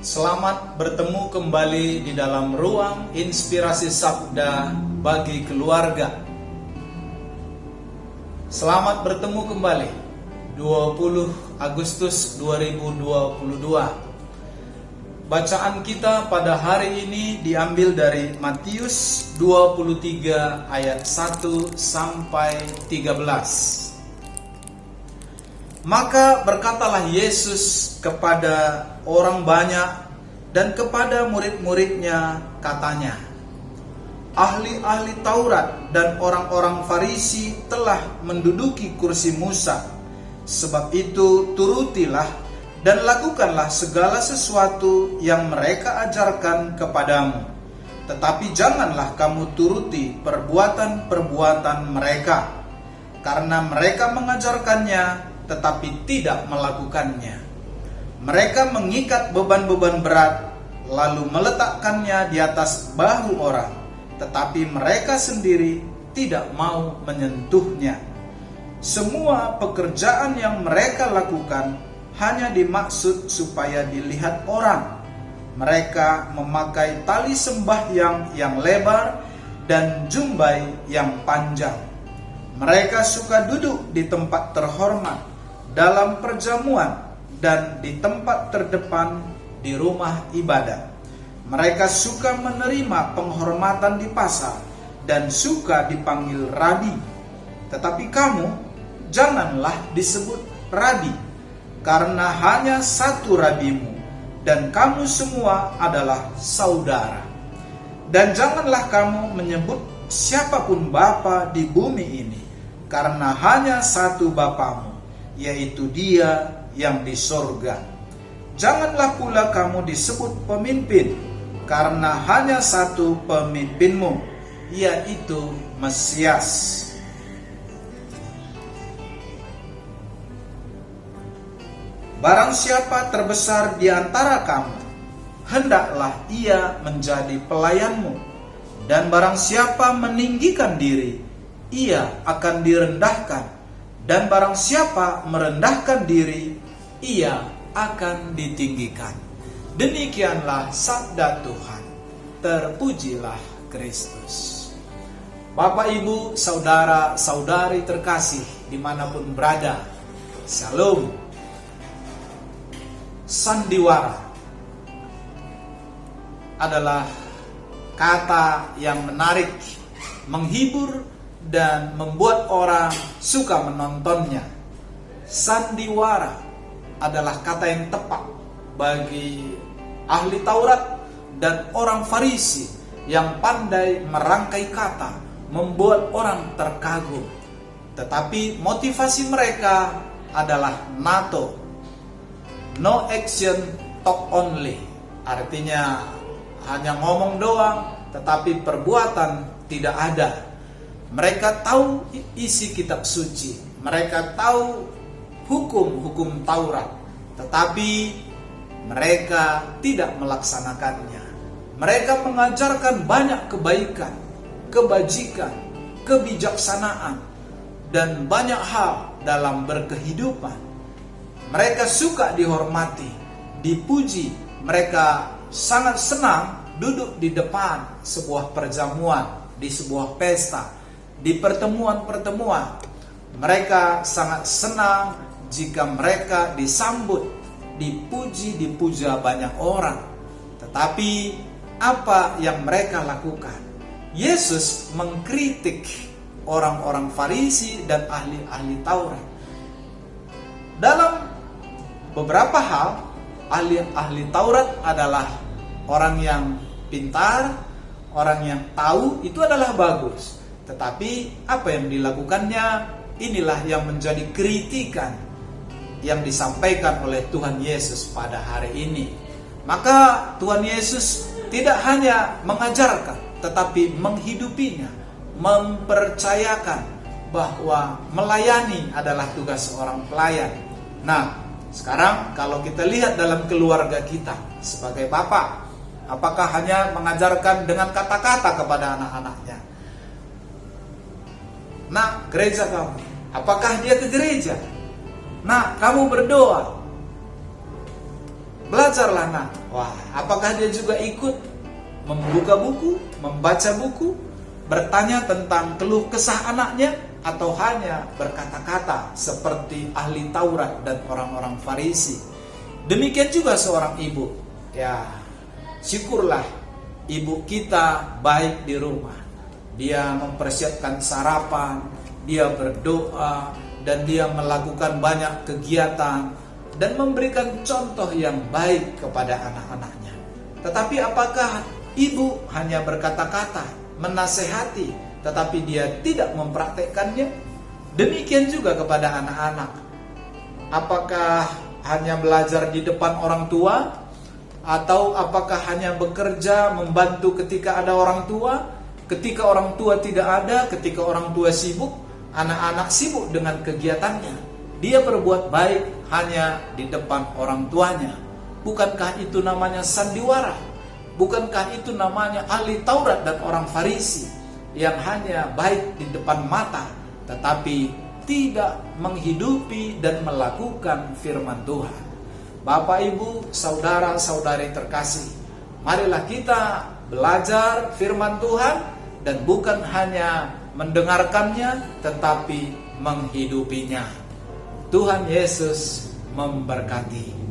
Selamat bertemu kembali di dalam ruang inspirasi sabda bagi keluarga. Selamat bertemu kembali 20 Agustus 2022. Bacaan kita pada hari ini diambil dari Matius 23 ayat 1 sampai 13. Maka berkatalah Yesus kepada orang banyak dan kepada murid-muridnya, katanya, ahli-ahli Taurat dan orang-orang Farisi telah menduduki kursi Musa. Sebab itu turutilah dan lakukanlah segala sesuatu yang mereka ajarkan kepadamu. Tetapi janganlah kamu turuti perbuatan-perbuatan mereka, karena mereka mengajarkannya tetapi tidak melakukannya. Mereka mengikat beban-beban berat, lalu meletakkannya di atas bahu orang, tetapi mereka sendiri tidak mau menyentuhnya. Semua pekerjaan yang mereka lakukan hanya dimaksud supaya dilihat orang. Mereka memakai tali sembahyang yang lebar dan jumbai yang panjang. Mereka suka duduk di tempat terhormat dalam perjamuan dan di tempat terdepan di rumah ibadah. Mereka suka menerima penghormatan di pasar dan suka dipanggil rabi. Tetapi kamu janganlah disebut rabi, karena hanya satu rabimu, dan kamu semua adalah saudara. Dan janganlah kamu menyebut siapapun bapa di bumi ini, karena hanya satu Bapamu, yaitu Dia yang di sorga. Janganlah pula kamu disebut pemimpin, karena hanya satu pemimpinmu, yaitu Mesias. Barang siapa terbesar di antara kamu, hendaklah ia menjadi pelayanmu. Dan barang siapa meninggikan diri, ia akan direndahkan. Dan barang siapa merendahkan diri, ia akan ditinggikan. Demikianlah sabda Tuhan. Terpujilah Kristus. Bapak, Ibu, saudara, saudari terkasih dimanapun berada, Shalom. Sandiwara adalah kata yang menarik, menghibur, dan membuat orang suka menontonnya. Sandiwara adalah kata yang tepat bagi ahli Taurat dan orang Farisi yang pandai merangkai kata, membuat orang terkagum. Tetapi motivasi mereka adalah NATO, no action, talk only. Artinya hanya ngomong doang, tetapi perbuatan tidak ada. Mereka tahu isi kitab suci, mereka tahu hukum-hukum Taurat, tetapi mereka tidak melaksanakannya. Mereka mengajarkan banyak kebaikan, kebajikan, kebijaksanaan, dan banyak hal dalam berkehidupan. Mereka suka dihormati, dipuji. Mereka sangat senang duduk di depan sebuah perjamuan, di sebuah pesta, di pertemuan-pertemuan. Mereka sangat senang jika mereka disambut, dipuji, dipuja banyak orang. Tetapi apa yang mereka lakukan? Yesus mengkritik orang-orang Farisi dan ahli-ahli Taurat. Dalam beberapa hal, ahli Taurat adalah orang yang pintar, orang yang tahu, itu adalah bagus. Tetapi apa yang dilakukannya, inilah yang menjadi kritikan yang disampaikan oleh Tuhan Yesus pada hari ini. Maka Tuhan Yesus tidak hanya mengajarkan, tetapi menghidupinya, mempercayakan bahwa melayani adalah tugas seorang pelayan. Nah, sekarang kalau kita lihat dalam keluarga kita sebagai bapak, apakah hanya mengajarkan dengan kata-kata kepada anak-anaknya? Nah, gereja kamu, apakah dia ke gereja? Nah, kamu berdoa. belajarlah nak. Wah, apakah dia juga ikut membuka buku, membaca buku, bertanya tentang keluh kesah anaknya, atau hanya berkata-kata seperti ahli Taurat dan orang-orang Farisi? Demikian juga seorang ibu. Ya, syukurlah ibu kita baik di rumah. Dia mempersiapkan sarapan, dia berdoa, dan dia melakukan banyak kegiatan dan memberikan contoh yang baik kepada anak-anaknya. Tetapi apakah ibu hanya berkata-kata, menasehati, tetapi dia tidak mempraktekkannya? Demikian juga kepada anak-anak. Apakah hanya belajar di depan orang tua, atau apakah hanya bekerja membantu ketika ada orang tua? Ketika orang tua tidak ada, ketika orang tua sibuk, anak-anak sibuk dengan kegiatannya, dia berbuat baik hanya di depan orang tuanya. Bukankah itu namanya sandiwara? Bukankah itu namanya ahli Taurat dan orang Farisi yang hanya baik di depan mata, tetapi tidak menghidupi dan melakukan firman Tuhan? Bapak, Ibu, saudara-saudari terkasih, marilah kita belajar firman Tuhan dan bukan hanya mendengarkannya, tetapi menghidupinya. Tuhan Yesus memberkati.